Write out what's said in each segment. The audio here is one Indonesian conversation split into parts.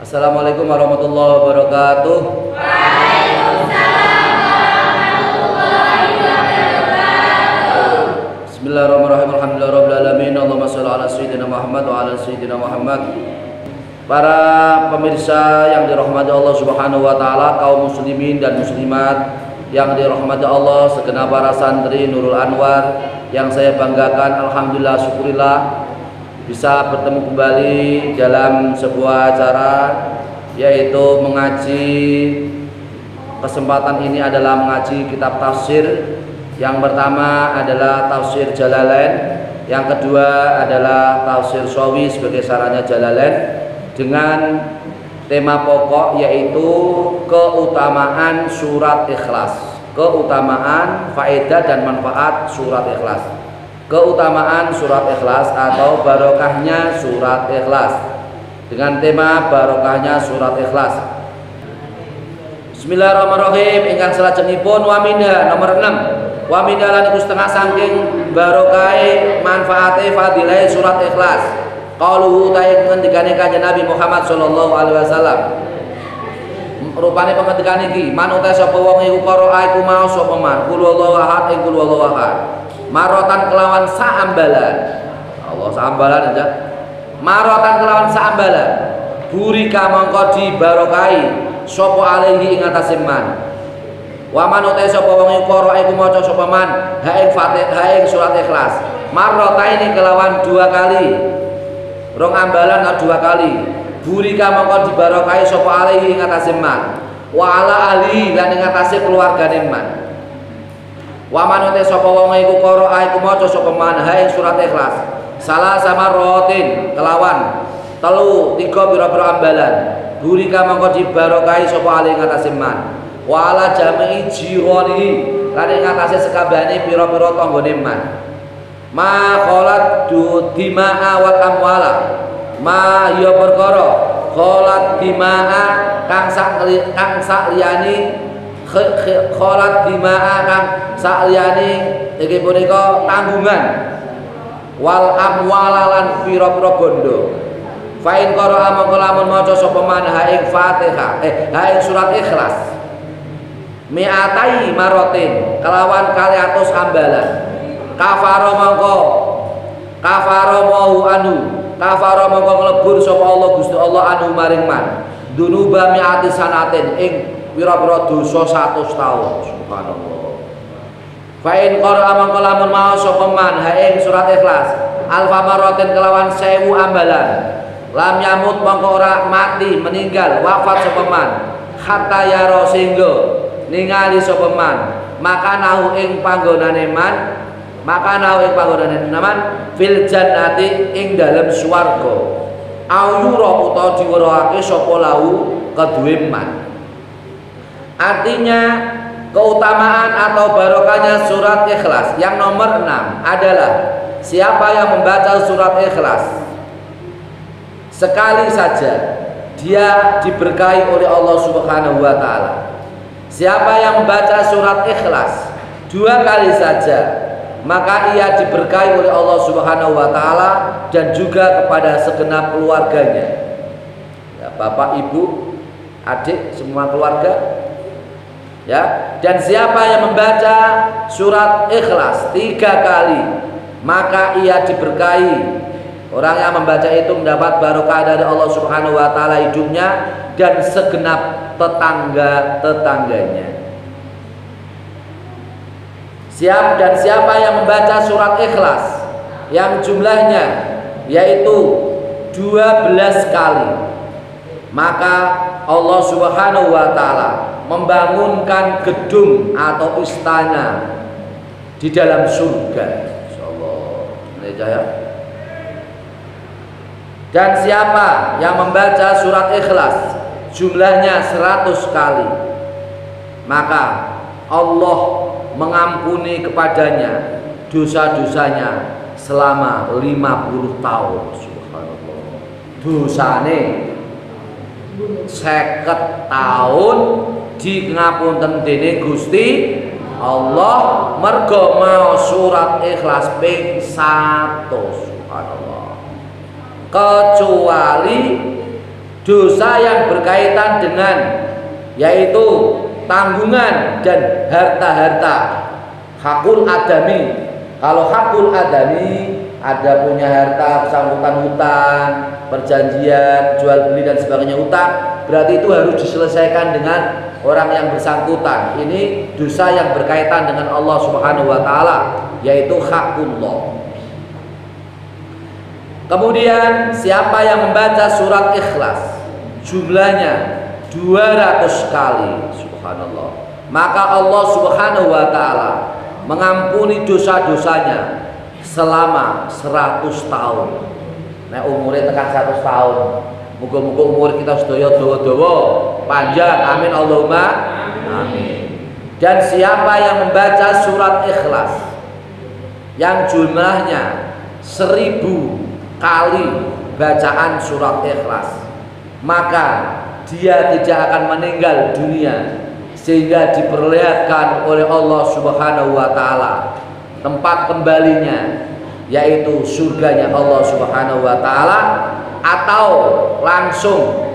Assalamualaikum warahmatullahi wabarakatuh. Waalaikumsalam warahmatullahi wabarakatuh. Bismillahirrahmanirrahim. Alhamdulillahirabbil alamin. Allahumma shalli ala sayyidina Muhammad wa ala sayyidina Muhammad. Para pemirsa yang dirahmati Allah Subhanahu wa taala, kaum muslimin dan muslimat yang dirahmati Allah, segenap para santri Nurul Anwar yang saya banggakan, alhamdulillah syukurillah bisa bertemu kembali dalam sebuah acara, yaitu mengaji. Kesempatan ini adalah mengaji kitab tafsir. Yang pertama adalah tafsir Jalalain, yang kedua adalah tafsir Shawi sebagai sarannya Jalalain, dengan tema pokok yaitu keutamaan surat Ikhlas, keutamaan, faedah dan manfaat surat Ikhlas, keutamaan surat Ikhlas atau barokahnya surat Ikhlas, dengan tema barokahnya surat Ikhlas. Bismillahirrahmanirrahim. Ingkang salajengipun wa minha nomor 6, wa minha lan iku setengah saking barokahe manfaate fadilah surat Ikhlas. Qauluhu ta'ala ngendikane Kanjeng Nabi Muhammad sallallahu alaihi wasallam. Rupane pengendikan iki, man uta sapa wong iku qara'a iku mau sapa man qul huwallahu ahad ing qul huwallahu ahad. Marotan kelawan saambalan. Allah saambalan aja. Marotan kelawan saambalan. Burika mongko dibarokai sapa alaihi ing atase man. Wa man uta sapa wong iku qara'a iku maca sapa man ha ing Fatihah ing surat Ikhlas. Marotaini kelawan 2 kali. Rong ambalan atau 2 kali. Burika mongko dibarokai sapa alaihi ing atase man. Wa ala ahli lan ing atase keluargane man. Wa man uta sapa wong iku qara'a iku maca sapa man ha ing surat Ikhlas. Salah sama rotin kelawan 3 pira-pira ambalan. Burika mongko dibarokai sapa alaihi ing atase man. Wa ala jami'i jirani lan ing atase sekabehane pira-pira tanggane man. Ma kholat du dima'a wal amwala, ma ya perkara kholat dima'a kang sak liyane kholat dima'a kang sak liyane iki punika tanggungan, wal amwala lan pira-pira bondo. Fa in qara'a mongko lamun maca sapa man ha ing Fatihah ha ing surat Ikhlas mi'atai marotin kelawan 200 ambalan. Kafaro mau anu kafaro mongko nglebur sapa Allah Gusti Allah anu maring man dunuba mi'ati sanatin ing pira-pira dosa 100 taun. Subhanallah. Fa in qara'a mongko lamun maos sapa man ha ing surat Ikhlas alfa maratin kelawan 1000 ambalan lam yamut mongko ora mati meninggal wafat sapa man hatta yara singgo ningali sapa man maka nahu ing panggonane man maka nahu ing panggonane man fil jannati ing dalem swarga ayura utawa diweruhake sapa lahu keduwe man. Artinya keutamaan atau barokahnya surat Ikhlas yang nomor 6 adalah siapa yang membaca surat Ikhlas sekali saja dia diberkahi oleh Allah Subhanahu wa taala. Siapa yang membaca surat Ikhlas 2 kali saja maka ia diberkahi oleh Allah Subhanahu wa taala dan juga kepada segenap keluarganya. Ya, bapak, ibu, adik, semua keluarga. Ya, dan siapa yang membaca surat Ikhlas 3 kali maka ia diberkahi. Orang yang membaca itu mendapat barokah dari Allah Subhanahu wa taala hidupnya dan segenap tetangga-tetangganya. Siapa yang membaca surat Ikhlas yang jumlahnya yaitu 12 kali maka Allah Subhanahu wa taala membangunkan gedung atau istana di dalam surga. Insyaallah. Dan siapa yang membaca surat Ikhlas jumlahnya 100 kali maka Allah mengampuni kepadanya dosa-dosanya selama 50 tahun. Subhanallah. Dosane 50 tahun di ngapunten dening Gusti Allah mergo mau surat Ikhlas ping 100. Subhanallah. Kecuali dosa yang berkaitan dengan yaitu tanggungan dan harta-harta. Hakul adami. Kalau hakul adami ada punya harta bersangkutan hutang, perjanjian, jual beli dan sebagainya hutang, berarti itu harus diselesaikan dengan orang yang bersangkutan. Ini dosa yang berkaitan dengan Allah Subhanahu wa taala, yaitu hakullah. Kemudian siapa yang membaca surat Ikhlas jumlahnya 200 kali, subhanallah, maka Allah Subhanahu wa taala mengampuni dosa-dosanya selama 100 tahun. Nah umurnya tekan 100 tahun. Muga-muga umur kita sedaya dawa-dawa, panjang. Amin Allahumma amin. Dan siapa yang membaca surat Ikhlas yang jumlahnya 1000 kali bacaan surat Ikhlas, maka dia tidak akan meninggal dunia sehingga diperlihatkan oleh Allah Subhanahu wa taala tempat kembalinya, yaitu surganya Allah Subhanahu wa taala, atau langsung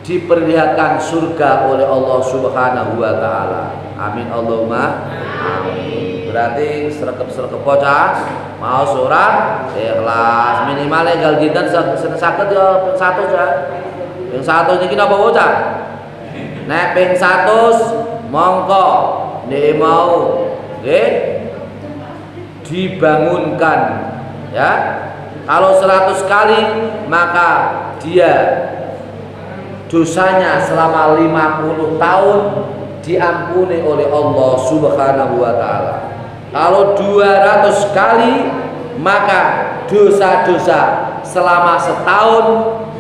diperlihatkan surga oleh Allah Subhanahu wa taala. Amin Allahumma amin. Berarti sregep-sregep bocah mau surat Ikhlas minimal legal dinten saged ya ping 100 ya. Ping 100 niki napa bocah? Nek ping 100 mongko nek mau nggih dibangunkan ya. Kalau 100 kali maka dia dosanya selama 50 tahun diampuni oleh Allah Subhanahu wa taala. Kalau 200 kali maka dosa-dosa selama setahun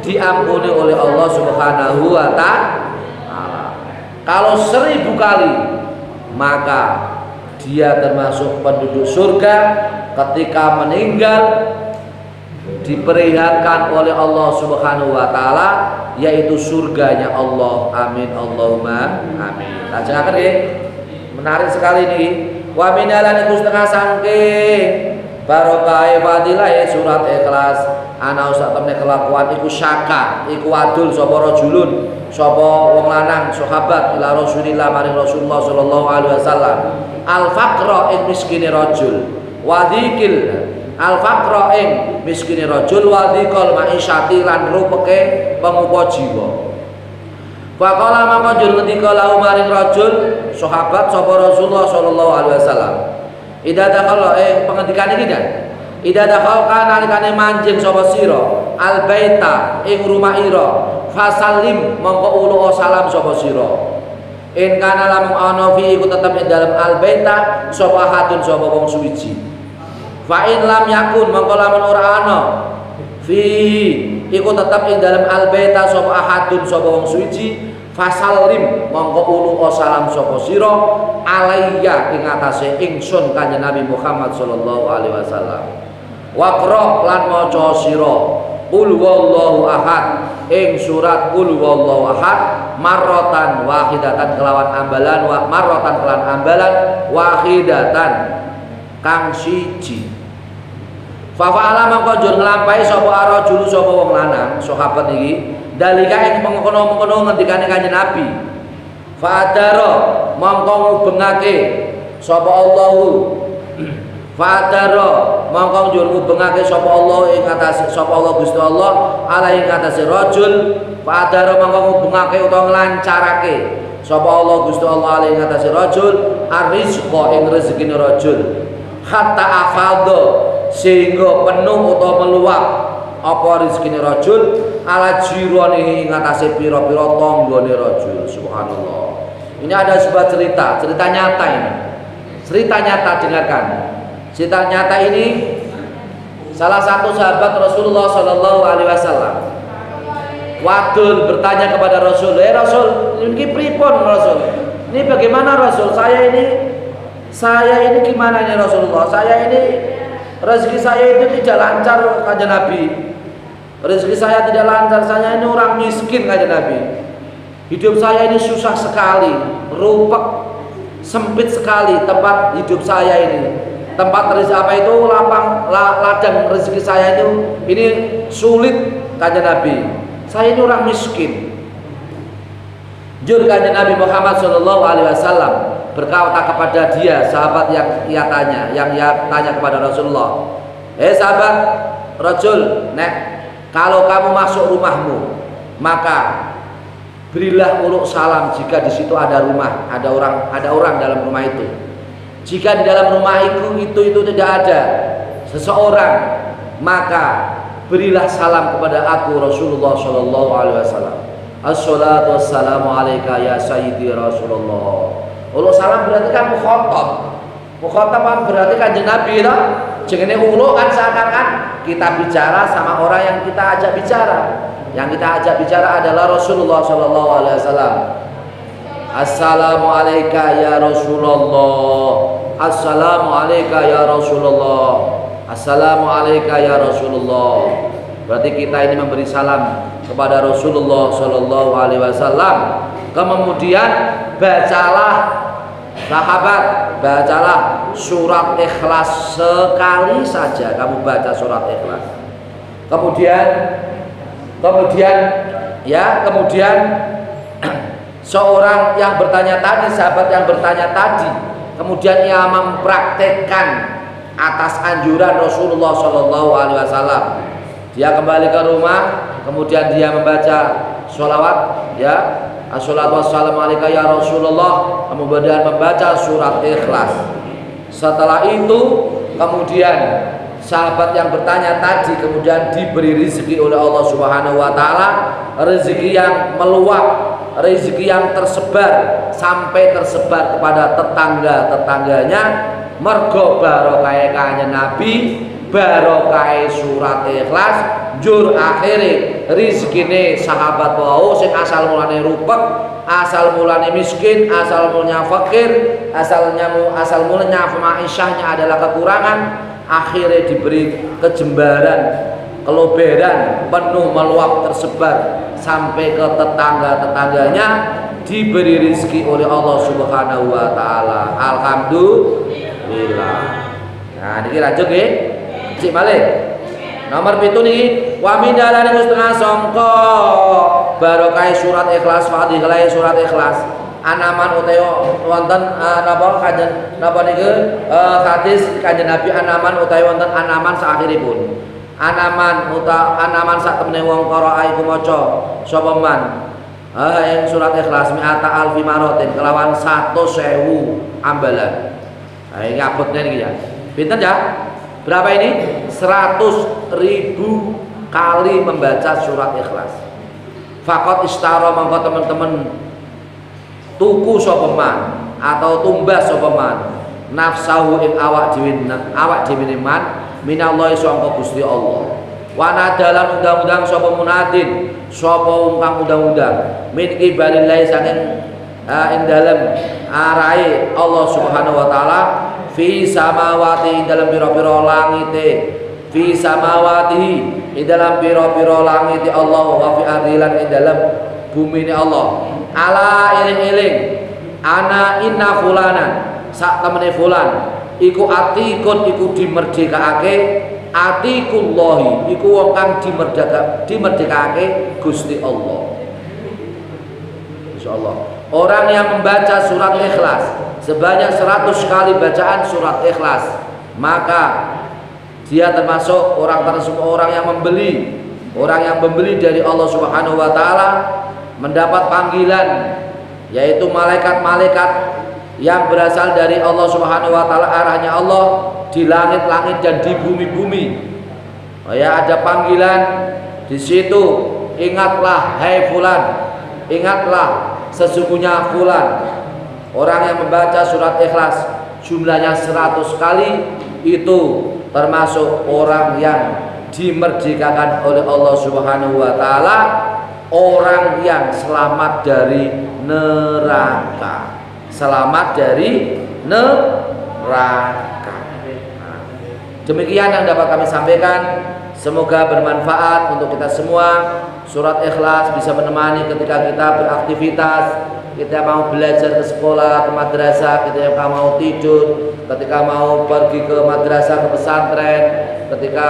diampuni oleh Allah Subhanahu wa taala. Kalau 1000 kali maka dia termasuk penduduk surga ketika meninggal, diperlihatkan oleh Allah Subhanahu wa taala, yaitu surganya Allah. Amin Allahumma amin. Lajengaken nggih. Menarik sekali ini. Wa minalan iku setengah saking barokah fadilah surat Ikhlas ana sak temne kelakuan iku syaka, iku adul sapa rajulun, sapa wong lanang sahabat ila Rasulillah maring Rasulullah sallallahu alaihi wasallam, al faqra ing miskine rajul, wa dzikil al faqra ing miskine rajul, wa dzikal ma'isyati lan rupeke pengupa jiwa. Faqala maka jur ngendika lahu maring rajul sahabat sapa Rasulullah sallallahu alaihi wasallam, idza dakhala pengendikan iki kan, idza dakhalka nalikane manjing sapa sira al baita ing rumah ira, fasallim mongko ulu salam sapa sira. In kana lamun ana fi iku tetep ing dalem al baita sapa hadun sapa wong suwiji. Fa in lam yakun mongko lamun ora ana fi iku tetep ing dalem al baita sapa ahadun sapa wong suwiji, fasallim mongko ulu salam sapa sira alayya ing atase ingsun kanjeng Nabi Muhammad sallallahu alaihi wasallam. Waqra lan maca sira qul huwallahu ahad ing surat qul huwallahu ahad marratan wahidatan kelawan ambalan, wa marratan kelan ambalan wahidatan kang siji. Fa fa'ala mongko njur nglampahi sapa arajul sapa wong lanang sahabat iki dalika ing mengkono-mengkono ngendikane kanjeng Nabi. Fa adara mongko ngubengake sapa Allahu, fa adara mongko njur ngubengake sapa Allah ing atas sapa Allah Gusti Allah ala ing atase rajul, fa adara mongko ngubengake utawa nglancarake sapa Allah Gusti Allah ala ing atase rajul arrizqa ing rezekine rajul, hatta afadha sehingga penuh utawa meluap apa rezekine rajul ala jirone ing atase pira-pira tanggane rajul. Subhanallah. Ini ada sebuah cerita nyata ini. Cerita nyata, dengarkan. Cerita nyata ini salah satu sahabat Rasulullah sallallahu alaihi wasallam wadul bertanya kepada Rasul, Rasul, ini pripun Rasul? Ini bagaimana Rasul? Saya ini gimana nih Rasulullah? Saya ini rezeki saya itu tidak lancar kanjeng Nabi. Rezeki saya tidak lancar, saya ini orang miskin kanjeng Nabi. Hidup saya ini susah sekali, rupek, sempit sekali tempat hidup saya ini. Tempat rezeki apa itu ladang rezeki saya itu ini sulit kanjeng Nabi, saya ini orang miskin. Jur kanjeng Nabi Muhammad Shallallahu Alaihi Wasallam berkata kepada dia, sahabat yang ia tanya kepada Rasulullah, sahabat, rajul, nek kalau kamu masuk rumahmu, maka berilah uluk salam jika di situ ada rumah, ada orang dalam rumah itu. Jika di dalam rumah itu tidak ada seseorang, maka berilah salam kepada aku Rasulullah Shallallahu Alaihi Wasallam. Assalatu wassalamu alaika ya sayyidi Rasulullah. Uluk salam berarti kan mukhatab berarti kanjeng Nabi lah. Jenenge uluk kan seakan-akan kita bicara sama orang yang kita ajak bicara. Yang kita ajak bicara adalah Rasulullah Shallallahu Alaihi Wasallam. Assalamu alaika ya Rasulullah. Assalamu alaika ya Rasulullah. Assalamu alaika ya Rasulullah. Berarti kita ini memberi salam kepada Rasulullah Shallallahu Alaihi Wasallam. Kemudian bacalah, sahabat, bacalah surat Ikhlas sekali saja. Kamu baca surat Ikhlas. Kemudian seorang yang bertanya tadi, sahabat yang bertanya tadi, kemudian ia mempraktekkan atas anjuran Rasulullah Shallallahu Alaihi Wasallam. Dia kembali ke rumah, kemudian dia membaca sholawat, ya, assalatu wassalamu alaika ya Rasulullah, kemudian membaca surat Ikhlas. Setelah itu, kemudian sahabat yang bertanya tadi kemudian diberi rezeki oleh Allah Subhanahu wa taala, rezeki yang meluap, rezeki yang tersebar sampai tersebar kepada tetangga-tetangganya, mergo barokah kanjeng Nabi, barokah surat Ikhlas, jur akhire rezekine sahabat wau sing asal mulane rupek, asal mulane miskin, asal mulanya fakir, asal mulanya ma'isyahnya adalah kekurangan, akhirnya diberi kejembaran, keloberan, penuh meluap tersebar sampai ke tetangga-tetangganya, diberi rezeki oleh Allah Subhanahu wa taala. Alhamdulillah. Nah, niki lanjut nggih. Cik balik. Nomor 7 niki, wa min dalane setengah sangka barokah surat Ikhlas, fadilah surat Ikhlas. Anaman utawa wonten napa kanjeng napa niku hadis kanjeng Nabi anaman utawa wonten anaman sakhiripun. Anaman sak temene wong qara'a iku maca sapa man ing surat Ikhlas mi'ata alfi marotin kelawan 100.000 ambalan. Ha iki abotne niki ya. Pinten ya? Berapa ini? 100.000 kali membaca surat Ikhlas. Faqat istara mongko teman-teman tuku sapa man atau tumbas sapa man nafsahu ing awak dhewe man minallahi sangka Gusti Allah. Wa nadalan undang-undang sapa munadin, sapa ungkang undang-undang min qibalillahi saking ing dalem arahe Allah Subhanahu wa taala fi samawati dalam pira-pira langite, fi samawati ing dalam pira-pira langite Allah, wa fi ardilan ing dalam bumi ini Allah. Ala iling-iling ana inna fulanan sak temene fulan iku atikun iku dimerdekake, atikullahi iku wong kang dimerdekake Gusti Allah. Insyaallah orang yang membaca surat Ikhlas sebanyak 100 kali bacaan surat Ikhlas, maka dia termasuk orang yang membeli dari Allah Subhanahu wa taala, mendapat panggilan yaitu malaikat-malaikat yang berasal dari Allah Subhanahu wa taala, arahnya Allah di langit-langit dan di bumi-bumi. Oh ya, ada panggilan di situ, ingatlah hai fulan, ingatlah sesungguhnya fulan. Orang yang membaca surat Ikhlas jumlahnya 100 kali itu termasuk orang yang dimerdekakan oleh Allah Subhanahu wa taala, orang yang selamat dari neraka. Selamat dari neraka. Nah, demikian yang dapat kami sampaikan. Semoga bermanfaat untuk kita semua. Surat Ikhlas bisa menemani ketika kita beraktivitas, kita mau belajar ke sekolah, ke madrasah, ketika mau tidur, ketika mau pergi ke madrasah, ke pesantren, ketika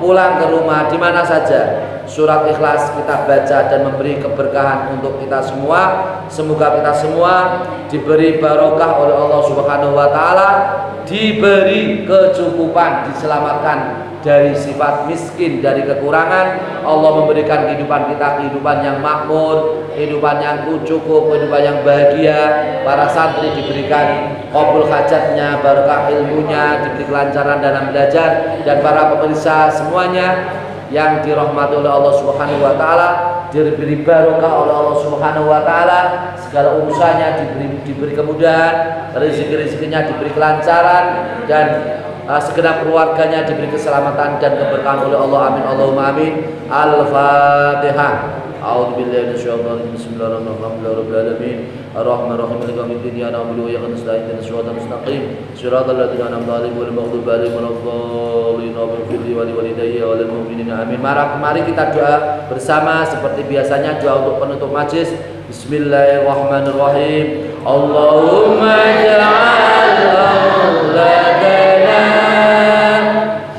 pulang ke rumah di mana saja, surat Ikhlas kita baca dan memberi keberkahan untuk kita semua. Semoga kita semua diberi barokah oleh Allah Subhanahu wa taala, diberi kecukupan, diselamatkan dari sifat miskin, dari kekurangan. Allah memberikan kehidupan kita kehidupan yang makmur, kehidupan yang cukup, kehidupan yang bahagia. Para santri diberikan qabul hajatnya, barokah ilmunya, diberi kelancaran dalam belajar, dan para pemirsa semuanya yang dirahmati oleh Allah Subhanahu wa taala diberi barokah oleh Allah Subhanahu wa taala, segala urusannya diberi kemudahan, rezeki-rezekinya diberi kelancaran, dan segenap keluarganya diberi keselamatan dan keberkahan oleh Allah. Amin Allahumma amin. Al-Fatihah. A'udzubillahi minasyaitonir rajim. Bismillahirrahmanirrahim. Ar-Rahmanir-Rahim. Maliki yaumiddin. Iyyaka na'budu wa iyyaka nasta'in. Ihdinas siratal mustaqim. Siratal ladzina an'amta 'alaihim ghairil maghdubi 'alaihim waladdallin. Amin. Fil walidayya wal mu'minina. Amin. Mari kita doa bersama seperti biasanya, doa untuk penutup majelis. Bismillahirrahmanirrahim. Allahumma ja'al auladana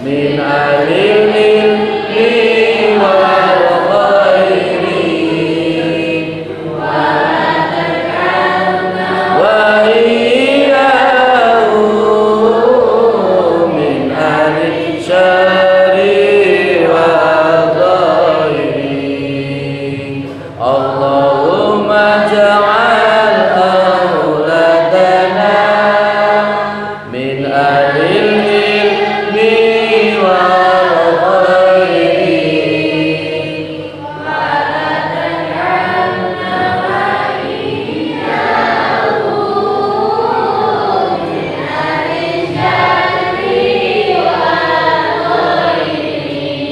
min alil ilmi wal khairi wa iyyahu min alil syarri wal khairi. Allahumma ja'al auladana min alil ilmi wal khairi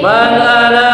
man ana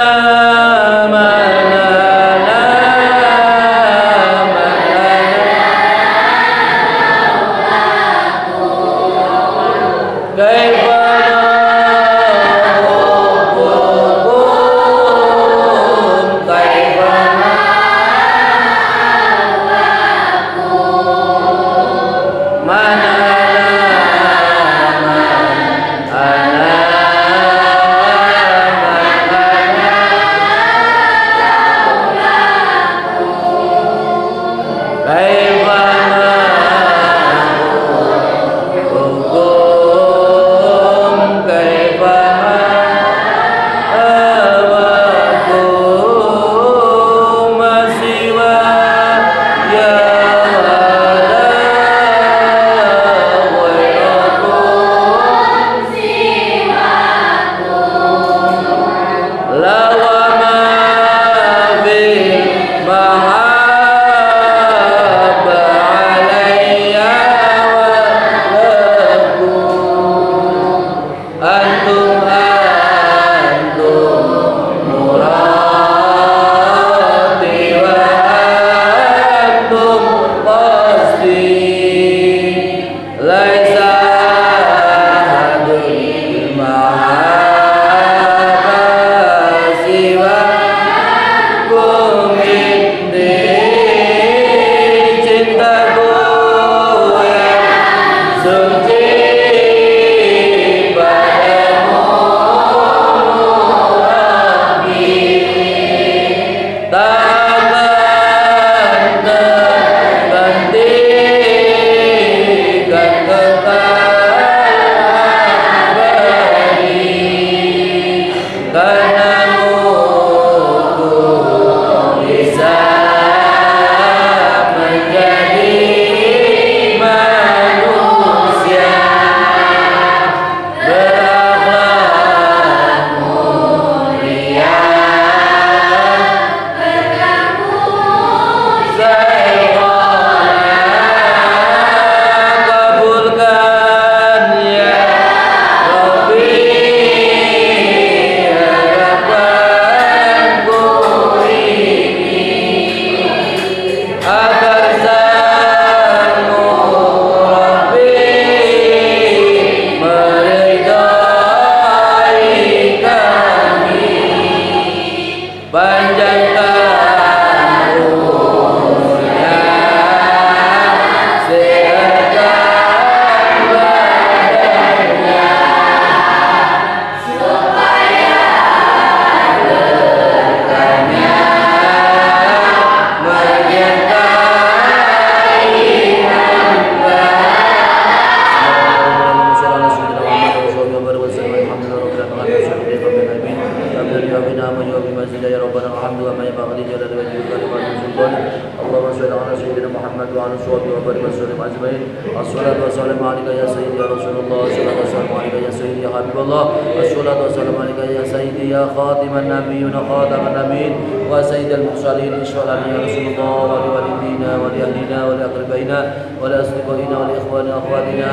الذي وقنا من يوم مسجد يا ربنا الحمد وما ينبغي لجلال وجهك ولكمال سلطانك اللهم صل على سيدنا محمد وعلى صحبه وبارك وسلم اجمعين الصلاه والسلام عليك يا سيدي يا رسول الله الصلاه والسلام عليك يا سيدي يا حبيب الله الصلاه والسلام عليك يا سيدي يا خاتم النبيين خاتم النبيين وسيد المرسلين اشفع لنا يا رسول الله ولوالدينا ولاهلنا ولاقربائنا ولاصدقائنا ولاخواننا واخواتنا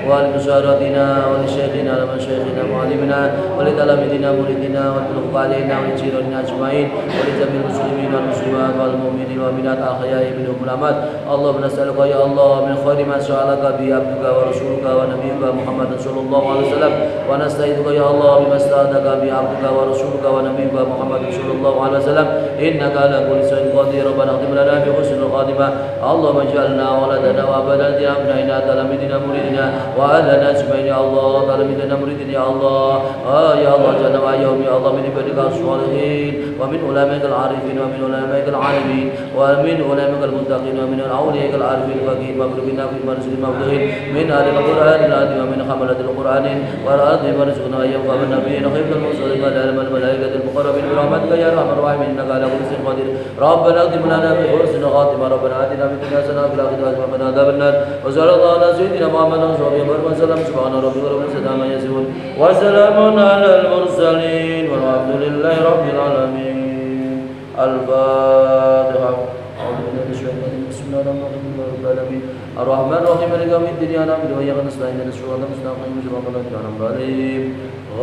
ولمشاراتنا ولشيخنا ولمشايخنا ومعلمنا ولتلاميذنا ومريدنا وللحق علينا ولجيراننا اجمعين ولجميع المسلمين والمسلمات والمؤمنين والمؤمنات الاحياء منهم والاموات اللهم نسالك يا الله من خير ما سالك به عبدك ورسولك ونبيك محمد صلى الله عليه وسلم ونستعيذك يا الله بما استعاذك به عبدك ورسولك ونبيك محمد صلى الله عليه وسلم انك على كل شيء قدير ربنا اختم لنا بحسن الخاتمه اللهم اجعلنا ولدنا وابنائنا ابنائنا تلاميذنا مريدنا واهلنا اجمعين يا الله تلاميذنا مريدنا يا الله يا الله جل وعلا يا الله من عبادك الصالحين ومن علمائك العارفين ومن علمائك العالمين ومن علمائك المتقين ومن اوليائك العارفين الفقير مغربنا في مرزق المبدوين من اهل القران العظيم ومن حمله القران والارض ورزقنا ايام والنبيين خير المرسلين والعلم الملائكه المقربين برحمتك يا ارحم الراحمين انك على كل شيء قدير ربنا اختم لنا بحسن خاتمه ربنا اتنا في الدنيا حسنه وفي الاخره حسنه وقنا عذاب النار وصلى الله على سيدنا محمد وصحبه وسلم سبحان ربك رب العزه عما يصفون وسلام على المرسلين والحمد لله رب العالمين الفاتحه أعوذ بالله من الشيطان الرجيم بسم الله الرحمن الرحيم رب العالمين الرحمن الرحيم مالك يوم الدين إياك نعبد وإياك نستعين اهدنا الصراط المستقيم صراط الذين أنعمت عليهم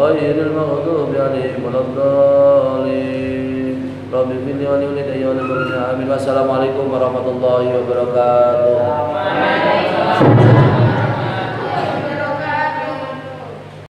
غير المغضوب عليهم ولا الضالين رب اغفر لي ولوالدي وللمؤمنين آمين والسلام عليكم ورحمة الله وبركاته